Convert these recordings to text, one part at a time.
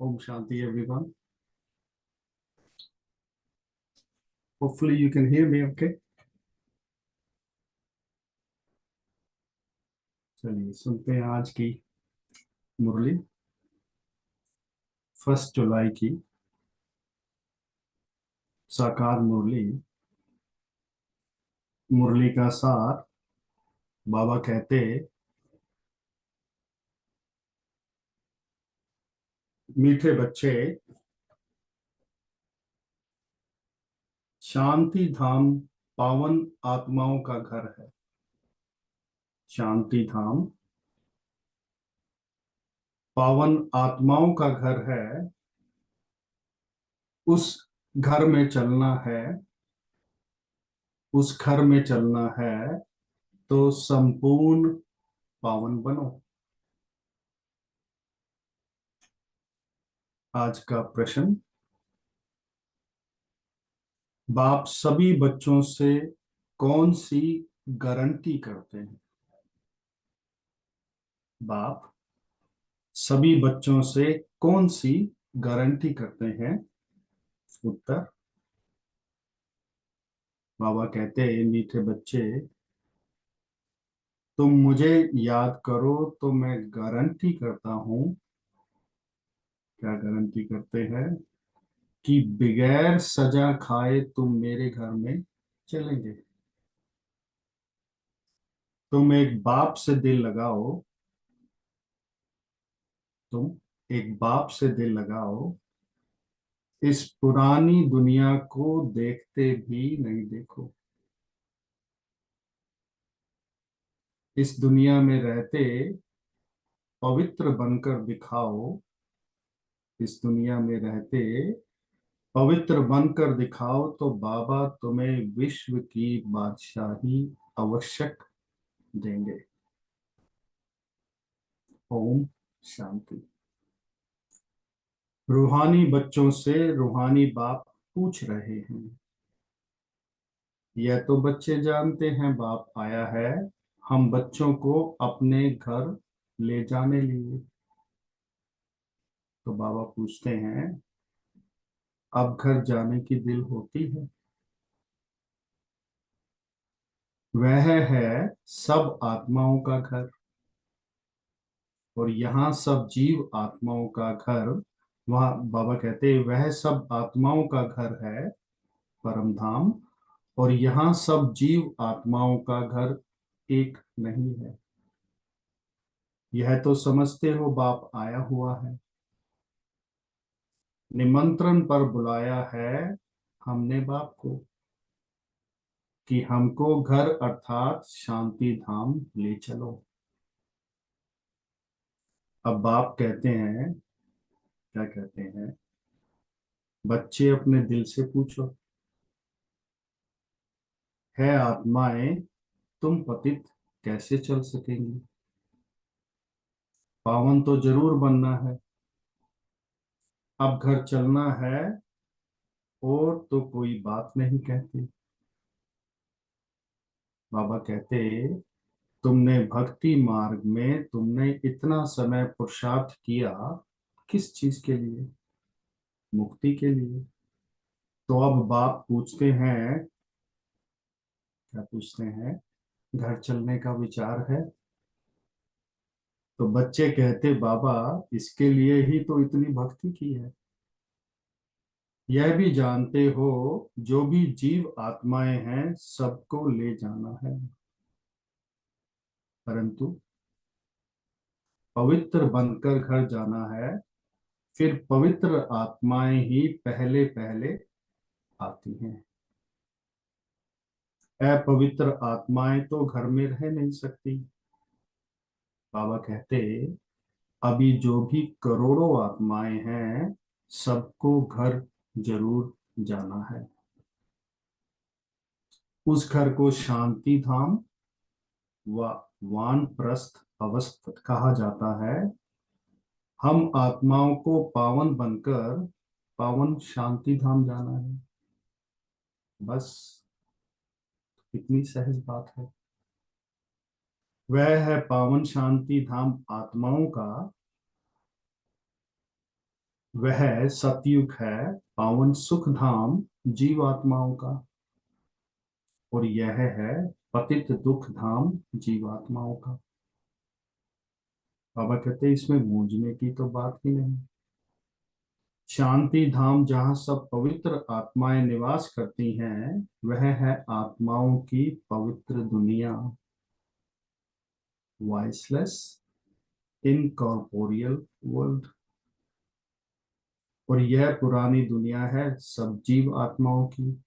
Om Shanti, everyone. Hopefully, you can hear me okay. चलिए सुनते हैं आज की मुरली 1 जुलाई की साकार मुरली। मुरली का सार बाबा कहते, मीठे बच्चे, शांति धाम पावन आत्माओं का घर है। शांति धाम पावन आत्माओं का घर है। उस घर में चलना है, उस घर में चलना है तो संपूर्ण पावन बनो। आज का प्रश्न, बाप सभी बच्चों से कौन सी गारंटी करते हैं? बाप सभी बच्चों से कौन सी गारंटी करते हैं? उत्तर, बाबा कहते हैं, मीठे बच्चे, तुम मुझे याद करो तो मैं गारंटी करता हूं। क्या गारंटी करते हैं? कि बगैर सजा खाए तुम मेरे घर में चलेंगे। तुम एक बाप से दिल लगाओ, तुम एक बाप से दिल लगाओ, इस पुरानी दुनिया को देखते भी नहीं देखो। इस दुनिया में रहते पवित्र बनकर दिखाओ। इस दुनिया में रहते पवित्र बनकर दिखाओ तो बाबा तुम्हें विश्व की बादशाही आवश्यक देंगे। ओम शांति। रूहानी बच्चों से रूहानी बाप पूछ रहे हैं। यह तो बच्चे जानते हैं बाप आया है हम बच्चों को अपने घर ले जाने लिए। तो बाबा पूछते हैं, अब घर जाने की दिल होती है? वह है सब आत्माओं का घर, और यहाँ सब जीव आत्माओं का घर। वह बाबा कहते हैं, वह सब आत्माओं का घर है परम धाम, और यहाँ सब जीव आत्माओं का घर एक नहीं है। यह तो समझते हो बाप आया हुआ है, निमंत्रण पर बुलाया है हमने बाप को, कि हमको घर अर्थात शांति धाम ले चलो। अब बाप कहते हैं, क्या कहते हैं? बच्चे अपने दिल से पूछो, है आत्माएं, तुम पतित कैसे चल सकेंगी? पावन तो जरूर बनना है। अब घर चलना है और तो कोई बात नहीं कहती। बाबा कहते, तुमने भक्ति मार्ग में तुमने इतना समय पुरुषार्थ किया, किस चीज के लिए? मुक्ति के लिए। तो अब बाप पूछते हैं, क्या पूछते हैं? घर चलने का विचार है? तो बच्चे कहते, बाबा इसके लिए ही तो इतनी भक्ति की है। यह भी जानते हो जो भी जीव आत्माएं हैं सबको ले जाना है, परंतु पवित्र बनकर घर जाना है। फिर पवित्र आत्माएं ही पहले पहले आती हैं। अपवित्र आत्माएं तो घर में रह नहीं सकती। बाबा कहते, अभी जो भी करोड़ों आत्माएं हैं सबको घर जरूर जाना है। उस घर को शांति धाम व वानप्रस्थ अवस्था कहा जाता है। हम आत्माओं को पावन बनकर पावन शांति धाम जाना है। बस इतनी सहज बात है। वह है पावन शांति धाम आत्माओं का, वह सतयुग है, पावन सुख धाम जीवात्माओं का। और यह है पतित दुख धाम जीवात्माओं का। बाबा कहते हैं इसमें गूंजने की तो बात ही नहीं। शांति धाम जहाँ सब पवित्र आत्माएं निवास करती हैं, वह है आत्माओं की पवित्र दुनिया। Voiceless incorporeal world. और यह पुरानी दुनिया है सब जीव आत्माओं की।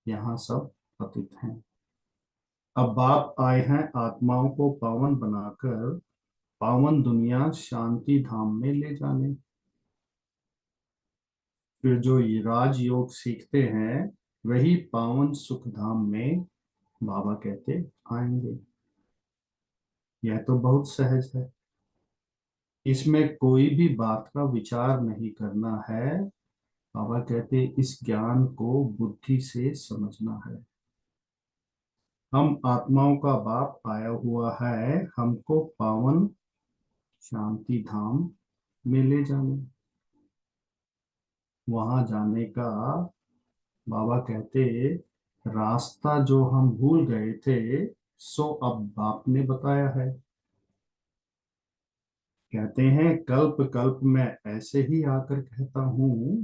यहाँ सब पतित हैं। अब बाप आए हैं आत्माओं को पावन बनाकर पावन दुनिया शांति धाम में ले जाने। फिर जो ये राजयोग सीखते हैं वही पावन सुख धाम में बाबा कहते आएंगे। यह तो बहुत सहज है। इसमें कोई भी बात का विचार नहीं करना है। बाबा कहते इस ज्ञान को बुद्धि से समझना है। हम आत्माओं का बाप आया हुआ है हमको पावन शांति धाम में ले जाने। वहां जाने का बाबा कहते रास्ता जो हम भूल गए थे सो अब बाप ने बताया है। कहते हैं कल्प कल्प में ऐसे ही आकर कहता हूं।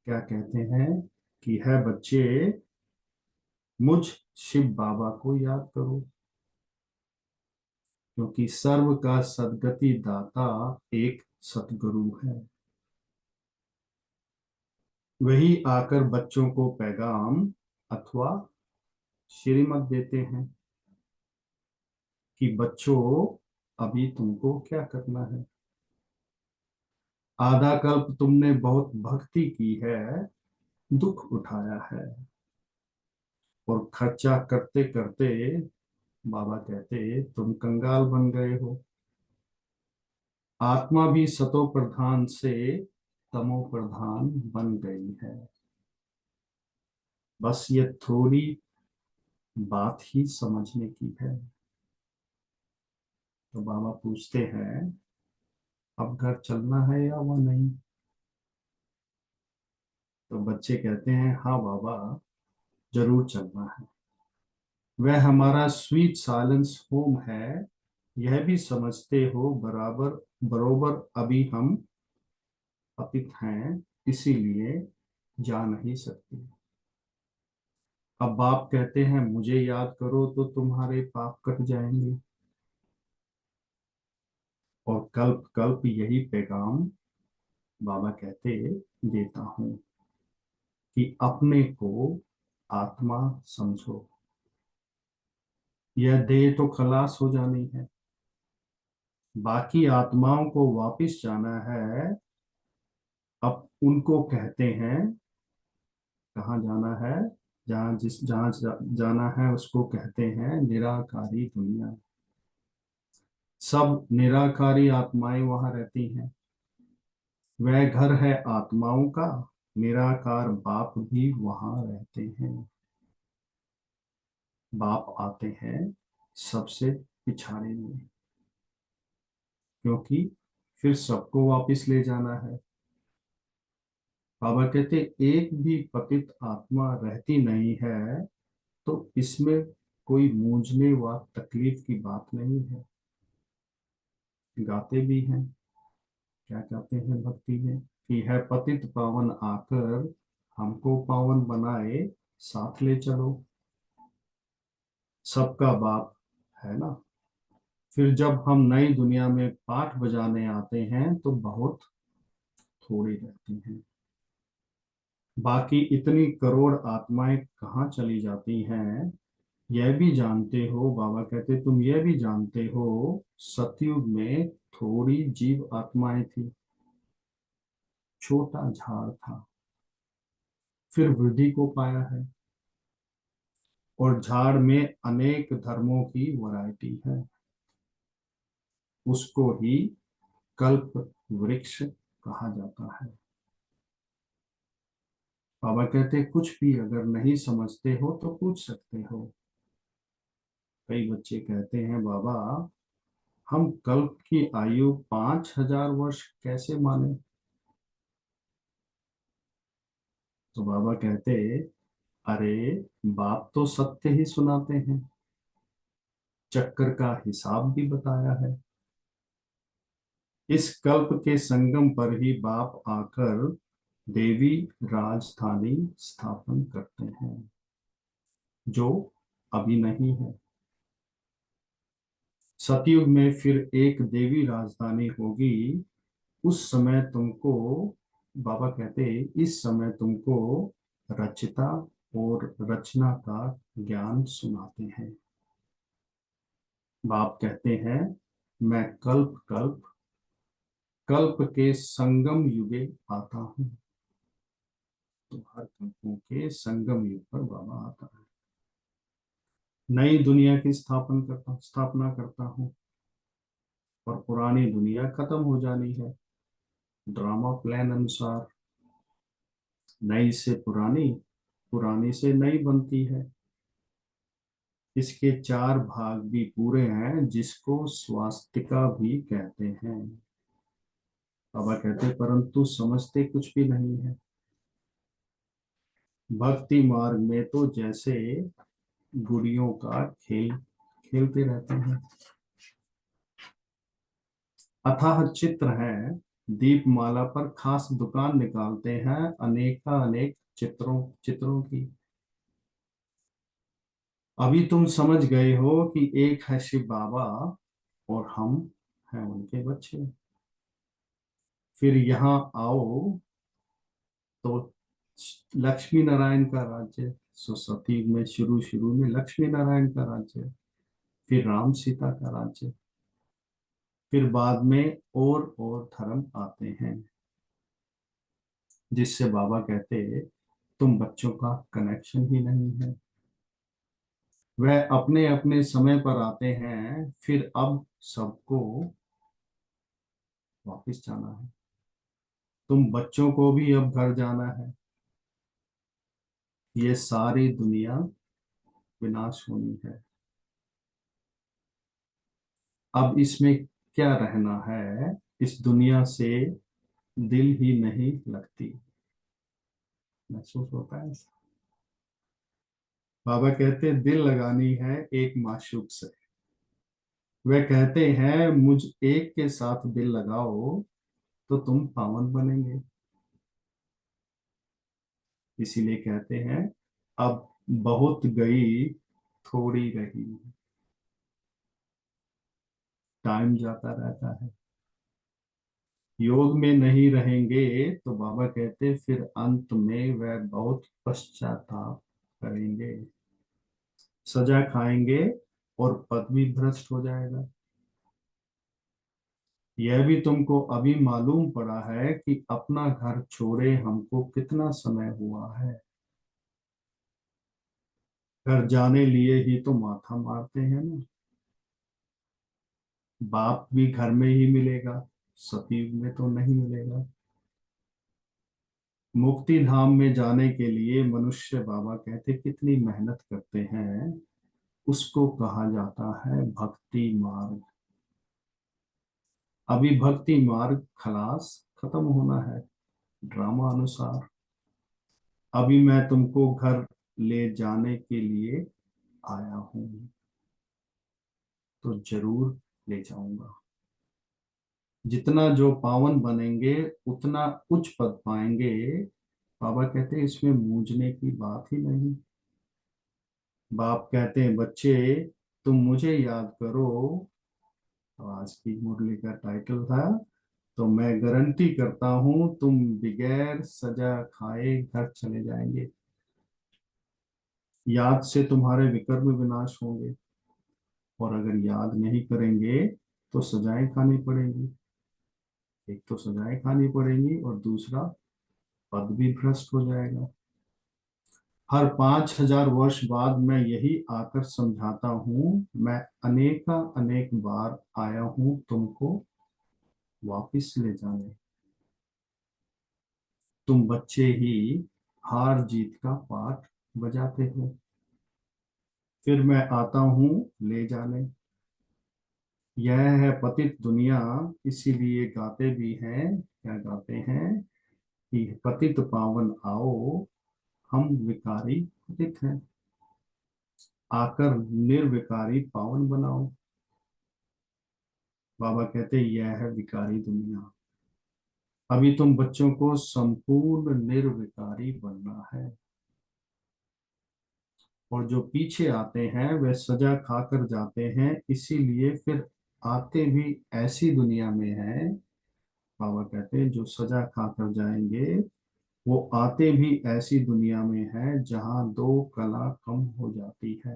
क्या कहते हैं कि है बच्चे मुझ शिव बाबा को याद करो, क्योंकि सर्व का सदगति दाता एक सतगुरु है। वही आकर बच्चों को पैगाम अथवा श्रीमत देते हैं कि बच्चों अभी तुमको क्या करना है। आधा कल्प तुमने बहुत भक्ति की है, दुख उठाया है, और खर्चा करते करते बाबा कहते तुम कंगाल बन गए हो। आत्मा भी सतो प्रधान से तमो प्रधान बन गई है। बस ये थोड़ी बात ही समझने की है। तो बाबा पूछते हैं अब घर चलना है या वह नहीं। तो बच्चे कहते हैं हाँ बाबा जरूर चलना है। वह हमारा स्वीट साइलेंस होम है। यह भी समझते हो बराबर बरोबर अभी हम पतित हैं, इसीलिए जा नहीं सकते। अब बाप कहते हैं मुझे याद करो तो तुम्हारे पाप कट जाएंगे। और कल्प कल्प यही पैगाम बाबा कहते देता हूं कि अपने को आत्मा समझो। यह देह तो खलास हो जानी है, बाकी आत्माओं को वापिस जाना है। अब उनको कहते हैं कहाँ जाना है। जहाँ जाना है उसको कहते हैं निराकारी दुनिया। सब निराकारी आत्माएं वहां रहती हैं। वह घर है आत्माओं का। निराकार बाप भी वहां रहते हैं। बाप आते हैं सबसे पिछाड़े में, क्योंकि फिर सबको वापस ले जाना है। बाबा कहते एक भी पतित आत्मा रहती नहीं है, तो इसमें कोई मूंझने व तकलीफ की बात नहीं है। गाते भी हैं, क्या कहते हैं भक्ति में कि है पतित पावन आकर हमको पावन बनाए, साथ ले चलो। सबका बाप है ना। फिर जब हम नई दुनिया में पाठ बजाने आते हैं तो बहुत थोड़ी रहती हैं। बाकी इतनी करोड़ आत्माएं कहाँ चली जाती हैं। यह भी जानते हो बाबा कहते तुम यह भी जानते हो सतयुग में थोड़ी जीव आत्माएं थी। छोटा झाड़ था, फिर वृद्धि को पाया है। और झाड़ में अनेक धर्मों की वैरायटी है। उसको ही कल्प वृक्ष कहा जाता है। बाबा कहते कुछ भी अगर नहीं समझते हो तो पूछ सकते हो। कई बच्चे कहते हैं बाबा हम कल्प की आयु 5,000 वर्ष कैसे माने। तो बाबा कहते, अरे बाप तो सत्य ही सुनाते हैं, चक्कर का हिसाब भी बताया है। इस कल्प के संगम पर ही बाप आकर देवी राजधानी स्थापन करते हैं, जो अभी नहीं है। सतयुग में फिर एक देवी राजधानी होगी। उस समय तुमको, बाबा कहते, इस समय तुमको रचता और रचना का ज्ञान सुनाते हैं। बाप कहते हैं, मैं कल्प कल्प कल्प के संगम युगे आता हूँ। तो हर कल्पों के संगम युग पर बाबा आता है। नई दुनिया की स्थापना करता हूँ, और पुरानी दुनिया खत्म हो जानी है। ड्रामा प्लान अनुसार नई से पुरानी, पुरानी से नई बनती है। इसके चार भाग भी पूरे हैं, जिसको स्वास्तिका भी कहते हैं। बाबा कहते, परंतु समझते कुछ भी नहीं है। भक्ति मार्ग में तो जैसे गुड़ियों का खेल खेलते रहते हैं। अथाह चित्र है, दीपमाला पर खास दुकान निकालते हैं अनेका अनेक चित्रों चित्रों की। अभी तुम समझ गए हो कि एक है शिव बाबा और हम हैं उनके बच्चे। फिर यहाँ आओ तो लक्ष्मी नारायण का राज्य। सती में शुरू शुरू में लक्ष्मी नारायण का राज्य, फिर राम सीता का राज्य, फिर बाद में और धर्म आते हैं, जिससे बाबा कहते, तुम बच्चों का कनेक्शन ही नहीं है। वह अपने अपने समय पर आते हैं, फिर अब सबको वापस जाना है। तुम बच्चों को भी अब घर जाना है। ये सारी दुनिया विनाश होनी है। अब इसमें क्या रहना है, इस दुनिया से दिल ही नहीं लगती। महसूस होता है ऐसा? बाबा कहते दिल लगानी है एक माशूक से। वे कहते हैं, मुझ एक के साथ दिल लगाओ तो तुम पावन बनेंगे। इसीलिए कहते हैं, अब बहुत गई थोड़ी रही। टाइम जाता रहता है। योग में नहीं रहेंगे तो बाबा कहते, फिर अंत में वह बहुत पश्चाताप करेंगे, सजा खाएंगे और पद भी भ्रष्ट हो जाएगा। यह भी तुमको अभी मालूम पड़ा है कि अपना घर छोड़े हमको कितना समय हुआ है। घर जाने लिए ही तो माथा मारते हैं ना। बाप भी घर में ही मिलेगा, सतयुग में तो नहीं मिलेगा। मुक्ति धाम में जाने के लिए मनुष्य, बाबा कहते, कितनी मेहनत करते हैं। उसको कहा जाता है भक्ति मार्ग। अभी भक्ति मार्ग खलास खत्म होना है ड्रामा अनुसार। अभी मैं तुमको घर ले जाने के लिए आया हूं, तो जरूर ले जाऊंगा। जितना जो पावन बनेंगे उतना उच्च पद पाएंगे। बाबा कहते हैं, इसमें मूंझने की बात ही नहीं। बाप कहते हैं, बच्चे तुम मुझे याद करो। तो आज की मुरली का टाइटल था, तो मैं गारंटी करता हूं तुम बगैर सजा खाए घर चले जाएंगे। याद से तुम्हारे विकर्म विनाश होंगे, और अगर याद नहीं करेंगे तो सजाएं खानी पड़ेंगी। एक तो सजाएं खानी पड़ेंगी, और दूसरा पद भी भ्रष्ट हो जाएगा। हर 5,000 वर्ष बाद मैं यही आकर समझाता हूँ। मैं अनेका अनेक बार आया हूँ तुमको वापिस ले जाने। तुम बच्चे ही हार जीत का पाठ बजाते हो। फिर मैं आता हूँ ले जाने। यह है पतित दुनिया। इसीलिए गाते भी हैं, क्या गाते हैं कि पतित पावन आओ, हम विकारी पतित हैं, आकर निर्विकारी पावन बनाओ। बाबा कहते यह है विकारी दुनिया। अभी तुम बच्चों को संपूर्ण निर्विकारी बनना है, और जो पीछे आते हैं वे सजा खाकर जाते हैं, इसीलिए फिर आते भी ऐसी दुनिया में है। बाबा कहते हैं जो सजा खाकर जाएंगे वो आते भी ऐसी दुनिया में है जहां दो कला कम हो जाती है।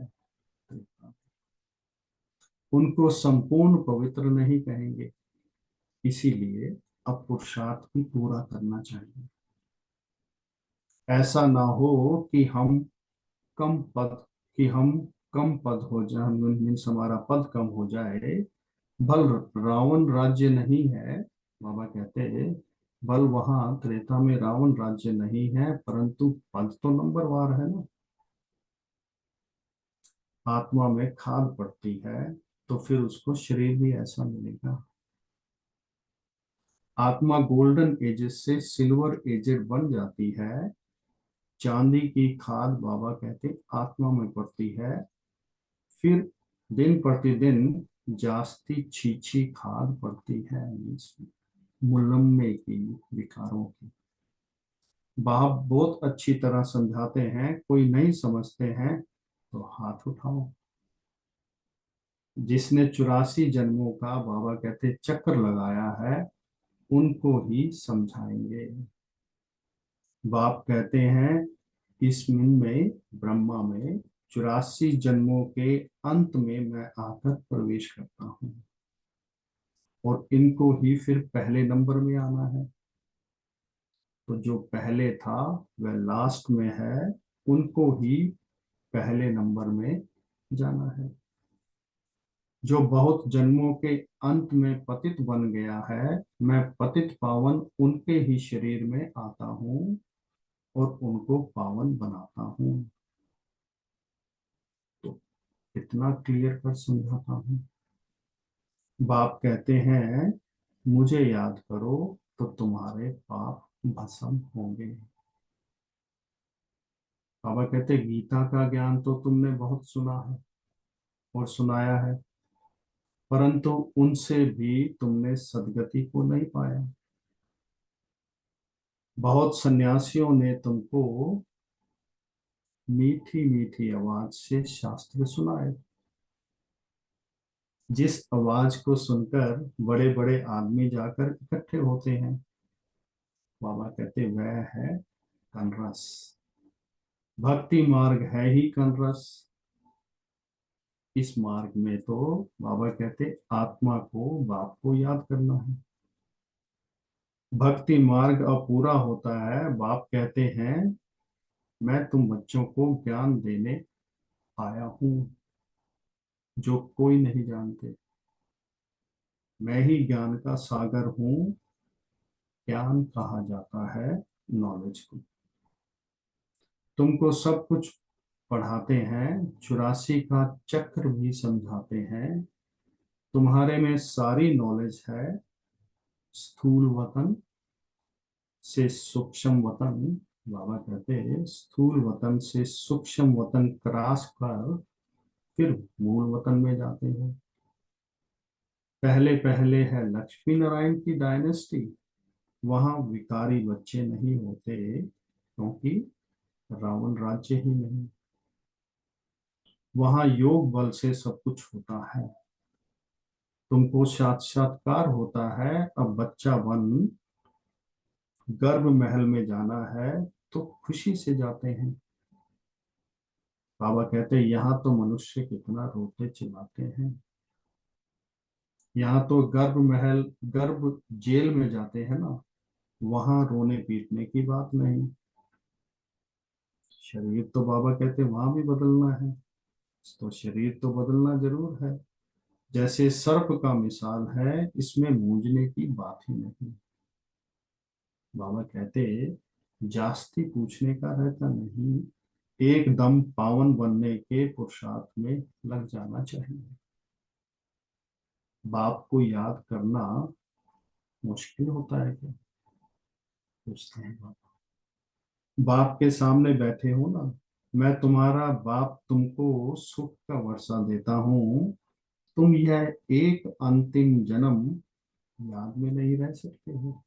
उनको संपूर्ण पवित्र नहीं कहेंगे, इसीलिए अब पुरुषार्थ भी पूरा करना चाहिए। ऐसा ना हो कि हम कम पद कि हम कम पद हो जाए, मीन्स हमारा पद कम हो जाए। बल रावण राज्य नहीं है, बाबा कहते हैं बल वहां त्रेता में रावण राज्य नहीं है, परंतु पद तो नंबरवार है ना। आत्मा में खाद पड़ती है तो फिर उसको शरीर भी ऐसा मिलेगा। आत्मा गोल्डन एजेस से सिल्वर एजेड बन जाती है। चांदी की खाद बाबा कहते आत्मा में पड़ती है, फिर दिन प्रतिदिन जास्ती छीछी खाद पड़ती है, मुलम्मे की, विकारों की। बाप बहुत अच्छी तरह समझाते हैं, कोई नहीं समझते हैं तो हाथ उठाओ। जिसने 84 जन्मों का बाबा कहते चक्र लगाया है उनको ही समझाएंगे। बाप कहते हैं इस मन में, ब्रह्मा में 84 जन्मों के अंत में मैं आकर प्रवेश करता हूँ, और इनको ही फिर पहले नंबर में आना है। तो जो पहले था वह लास्ट में है, उनको ही पहले नंबर में जाना है। जो बहुत जन्मों के अंत में पतित बन गया है, मैं पतित पावन उनके ही शरीर में आता हूँ और उनको पावन बनाता हूँ। तो इतना क्लियर कर समझाता हूँ। बाप कहते हैं मुझे याद करो तो तुम्हारे पाप भस्म होंगे। बाबा कहते गीता का ज्ञान तो तुमने बहुत सुना है और सुनाया है, परंतु उनसे भी तुमने सदगति को नहीं पाया। बहुत सन्यासियों ने तुमको मीठी मीठी आवाज से शास्त्र सुनाए, जिस आवाज को सुनकर बड़े बड़े आदमी जाकर इकट्ठे होते हैं। बाबा कहते वह है कनरस। भक्ति मार्ग है ही कनरस। इस मार्ग में तो बाबा कहते आत्मा को बाप को याद करना है। भक्ति मार्ग अपूरा होता है, बाप कहते हैं मैं तुम बच्चों को ज्ञान देने आया हूं जो कोई नहीं जानते। मैं ही ज्ञान का सागर हूं। ज्ञान कहा जाता है नॉलेज को। तुमको सब कुछ पढ़ाते हैं, 84 का चक्र भी समझाते हैं। तुम्हारे में सारी नॉलेज है। स्थूल वतन से सूक्ष्म वतन, बाबा कहते हैं स्थूल वतन से सूक्ष्म वतन क्रॉस कर फिर मूल वतन में जाते हैं। पहले पहले है लक्ष्मी नारायण की डायनेस्टी। वहां विकारी बच्चे नहीं होते क्योंकि रावण राज्य ही नहीं। वहां योग बल से सब कुछ होता है। तुमको साक्षात्कार होता है, अब बच्चा बन गर्भ महल में जाना है तो खुशी से जाते हैं। बाबा कहते हैं यहाँ तो मनुष्य कितना रोते चिल्लाते हैं। यहाँ तो गर्भ महल, गर्भ जेल में जाते हैं ना, वहां रोने पीटने की बात नहीं। शरीर तो बाबा कहते वहां भी बदलना है, तो शरीर तो बदलना जरूर है। जैसे सर्प का मिसाल है, इसमें मूंझने की बात ही नहीं। बाबा कहते जास्ती पूछने का रहता नहीं, एकदम पावन बनने के पुरुषार्थ में लग जाना चाहिए। बाप को याद करना मुश्किल होता है क्या? पूछते हैं बाबा। बाप के सामने बैठे हो ना, मैं तुम्हारा बाप तुमको सुख का वर्षा देता हूँ, तुम यह एक अंतिम जन्म याद में नहीं रह सकते हो।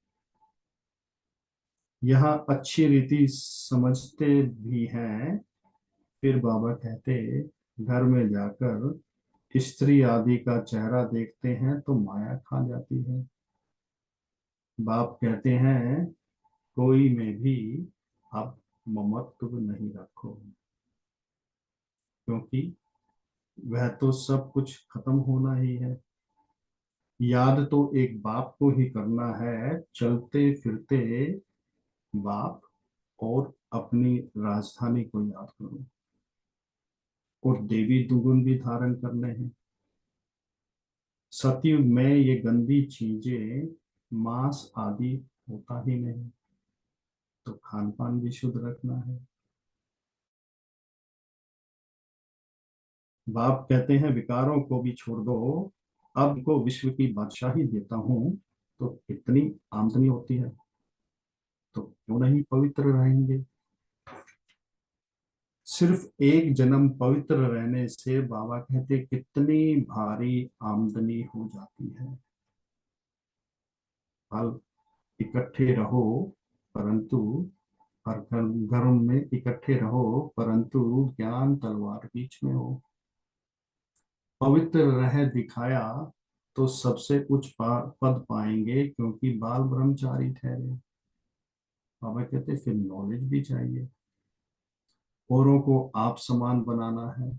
यह अच्छी रीति समझते भी हैं, फिर बाबा कहते, घर में जाकर स्त्री आदि का चेहरा देखते हैं तो माया खा जाती है। बाप कहते हैं, कोई में भी अब ममत्व नहीं रखो, क्योंकि वह तो सब कुछ खत्म होना ही है। याद तो एक बाप को ही करना है, चलते फिरते बाप, और अपनी राजधानी को याद करो, और देवी दुगुन भी धारण करने हैं। सतयुग में ये गंदी चीजें, मांस आदि होता ही नहीं, तो खान पान भी शुद्ध रखना है। बाप कहते हैं, विकारों को भी छोड़ दो, अब को विश्व की बादशाही देता हूं, तो कितनी आमदनी होती है, तो क्यों नहीं पवित्र रहेंगे। सिर्फ एक जन्म पवित्र रहने से बाबा कहते कितनी भारी आमदनी हो जाती है। फल इकट्ठे रहो, परंतु हर धर्म में इकट्ठे रहो, परंतु ज्ञान तलवार बीच में हो। पवित्र रह दिखाया तो सबसे उच्च पद पाएंगे, क्योंकि बाल ब्रह्मचारी ठहरे। बाबा कहते फिर नॉलेज भी चाहिए, औरों को आप समान बनाना है।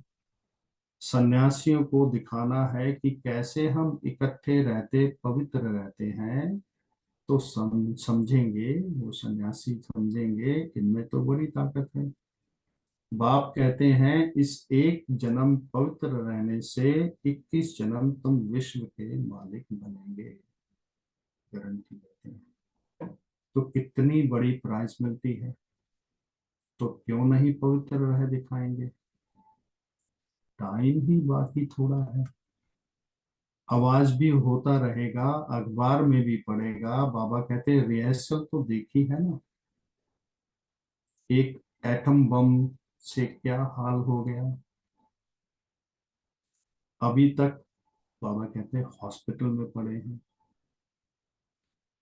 सन्यासियों को दिखाना है कि कैसे हम इकट्ठे रहते पवित्र रहते हैं, तो समझेंगे, वो सन्यासी समझेंगे इनमें तो बड़ी ताकत है। बाप कहते हैं, इस एक जन्म पवित्र रहने से 21 जन्म तुम विश्व के मालिक बनेंगे, गारंटी देते हैं। तो कितनी बड़ी प्राइस मिलती है, तो क्यों नहीं पवित्र रह दिखाएंगे। टाइम ही बाकी थोड़ा है। आवाज भी होता रहेगा, अखबार में भी पड़ेगा। बाबा कहते हैं, रिहर्सल तो देखी है ना, एक एटम बम से क्या हाल हो गया। अभी तक बाबा कहते हैं हॉस्पिटल में पड़े हैं।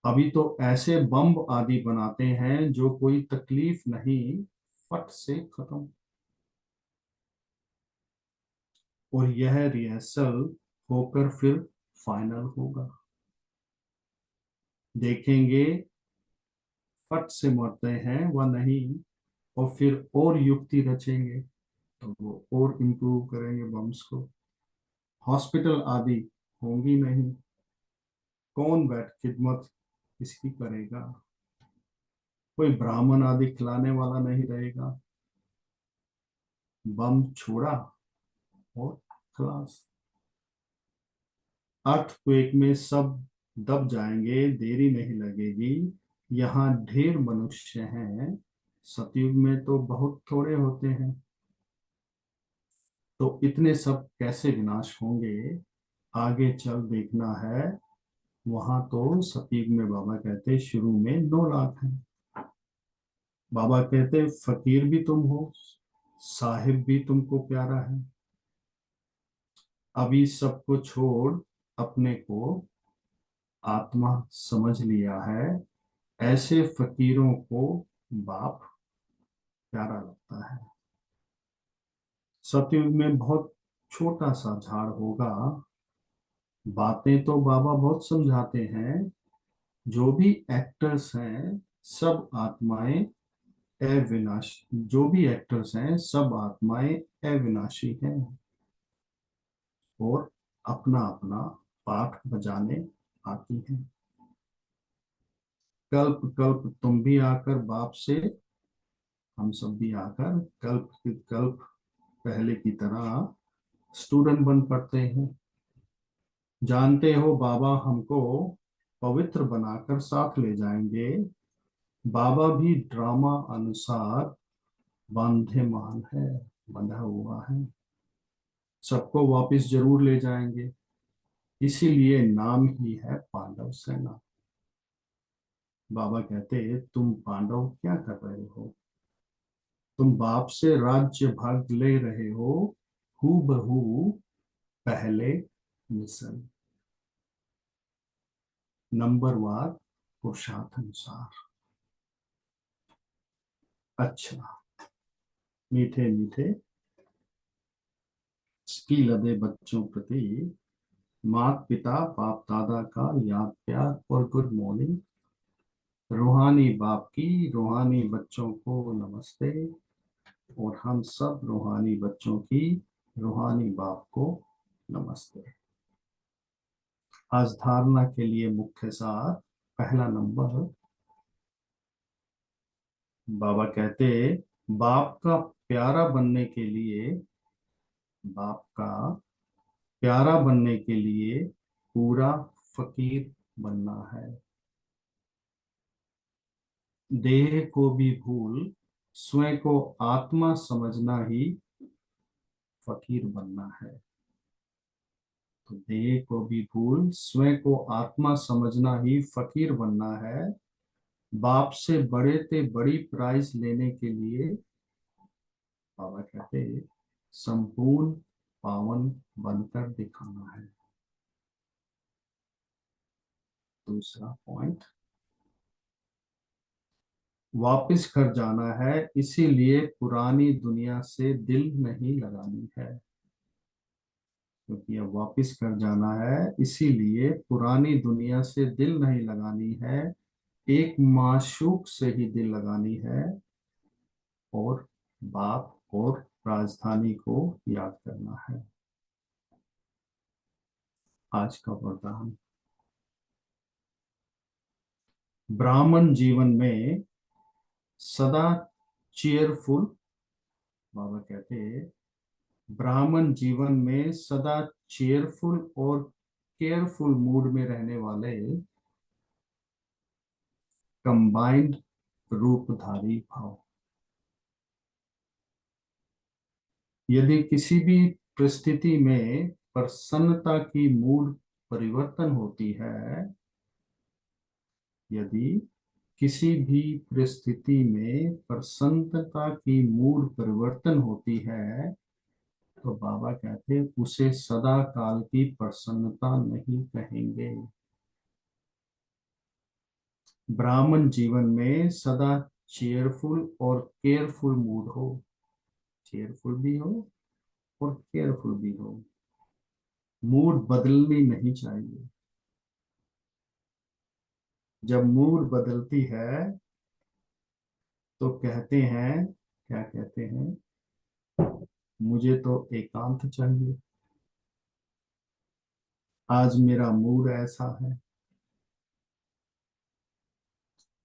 अभी तो ऐसे बम आदि बनाते हैं जो कोई तकलीफ नहीं, फट से खत्म। और यह रिहर्सल होकर फिर फाइनल होगा, देखेंगे फट से मरते हैं व नहीं, और फिर और युक्ति रचेंगे, तो वो और इम्प्रूव करेंगे बम्स को। हॉस्पिटल आदि होंगी नहीं, कौन बैठ खिदमत किसकी करेगा, कोई ब्राह्मण आदि खिलाने वाला नहीं रहेगा। बम छोड़ा और खलास। अर्थक्वेक में सब दब जाएंगे, देरी नहीं लगेगी। यहाँ ढेर मनुष्य हैं, सतयुग में तो बहुत थोड़े होते हैं, तो इतने सब कैसे विनाश होंगे, आगे चल देखना है। वहां तो सतयुग में बाबा कहते शुरू में 9 लाख हैं। बाबा कहते फकीर भी तुम हो, साहिब भी तुमको प्यारा है। अभी सबको छोड़ अपने को आत्मा समझ लिया है, ऐसे फकीरों को बाप प्यारा लगता है। सतयुग में बहुत छोटा सा झाड़ होगा। बातें तो बाबा बहुत समझाते हैं, जो भी एक्टर्स हैं सब आत्माएं अविनाशी, जो भी एक्टर्स हैं सब आत्माएं अविनाशी हैं, और अपना अपना पाठ बजाने आती हैं। कल्प कल्प तुम भी आकर बाप से, हम सब भी आकर कल्प कल्प पहले की तरह स्टूडेंट बन पड़ते हैं। जानते हो बाबा हमको पवित्र बनाकर साथ ले जाएंगे। बाबा भी ड्रामा अनुसार बांधेमान है, बंधा हुआ है, सबको वापस जरूर ले जाएंगे। इसीलिए नाम ही है पांडव सेना। बाबा कहते तुम पांडव क्या कर रहे हो, तुम बाप से राज्य भाग ले रहे हो, हू बहू पहले मिसल, नंबरवार पुरुषार्थ अनुसार। अच्छा, मीठे मीठे की लदे बच्चों प्रति माता पिता बाप दादा का याद प्यार और गुड मॉर्निंग। रूहानी बाप की रूहानी बच्चों को नमस्ते, और हम सब रूहानी बच्चों की रूहानी बाप को नमस्ते। आज धारणा के लिए मुख्य सार। पहला नंबर, बाबा कहते बाप का प्यारा बनने के लिए, बाप का प्यारा बनने के लिए पूरा फकीर बनना है। देह को भी भूल स्वयं को आत्मा समझना ही फकीर बनना है। तो देह को भी भूल स्वयं को आत्मा समझना ही फकीर बनना है। बाप से बड़े ते बड़ी प्राइज लेने के लिए बाबा कहते संपूर्ण पावन बनकर दिखाना है। दूसरा पॉइंट, वापिस घर जाना है, इसीलिए पुरानी दुनिया से दिल नहीं लगानी है। क्योंकि अब वापिस घर जाना है, इसीलिए पुरानी दुनिया से दिल नहीं लगानी है, एक माशूक से ही दिल लगानी है, और बाप और राजधानी को याद करना है। आज का वरदान, ब्राह्मण जीवन में सदा चेयरफुल, बाबा कहते ब्राह्मण जीवन में सदा चेयरफुल और केयरफुल मूड में रहने वाले कंबाइंड रूपधारी भाव। यदि किसी भी परिस्थिति में प्रसन्नता की मूड परिवर्तन होती है, यदि किसी भी परिस्थिति में प्रसन्नता की मूड परिवर्तन होती है, तो बाबा कहते उसे सदा काल की प्रसन्नता नहीं कहेंगे। ब्राह्मण जीवन में सदा चेयरफुल और केयरफुल मूड हो, चेयरफुल भी हो और केयरफुल भी हो। मूड बदलनी नहीं चाहिए। जब मूड बदलती है तो कहते हैं, क्या कहते हैं, मुझे तो एकांत चाहिए, आज मेरा मूड ऐसा है।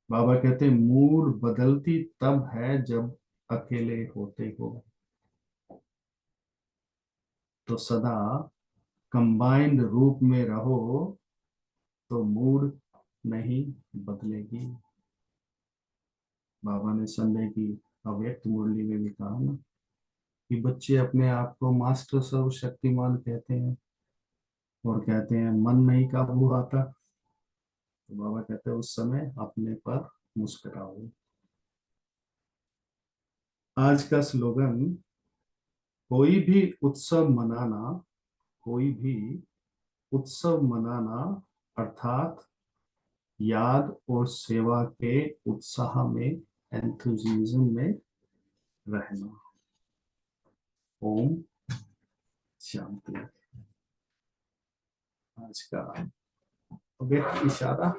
बाबा कहते मूड बदलती तब है जब अकेले होते हो। तो सदा कंबाइंड रूप में रहो तो मूड नहीं बदलेगी। बाबा ने संडे की अव्यक्त मुरली में भी कहा ना कि बच्चे अपने आप को मास्टर सर्वशक्तिमान कहते हैं और कहते हैं मन नहीं काबू आता। तो बाबा कहते हैं उस समय अपने पर मुस्कुराओ। आज का स्लोगन, कोई भी उत्सव मनाना, कोई भी उत्सव मनाना अर्थात याद और सेवा के उत्साह में, एंथुजिज्म में रहना। ओम शांति। आज का अव्यक्त इशारा,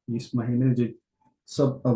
इस महीने जो सब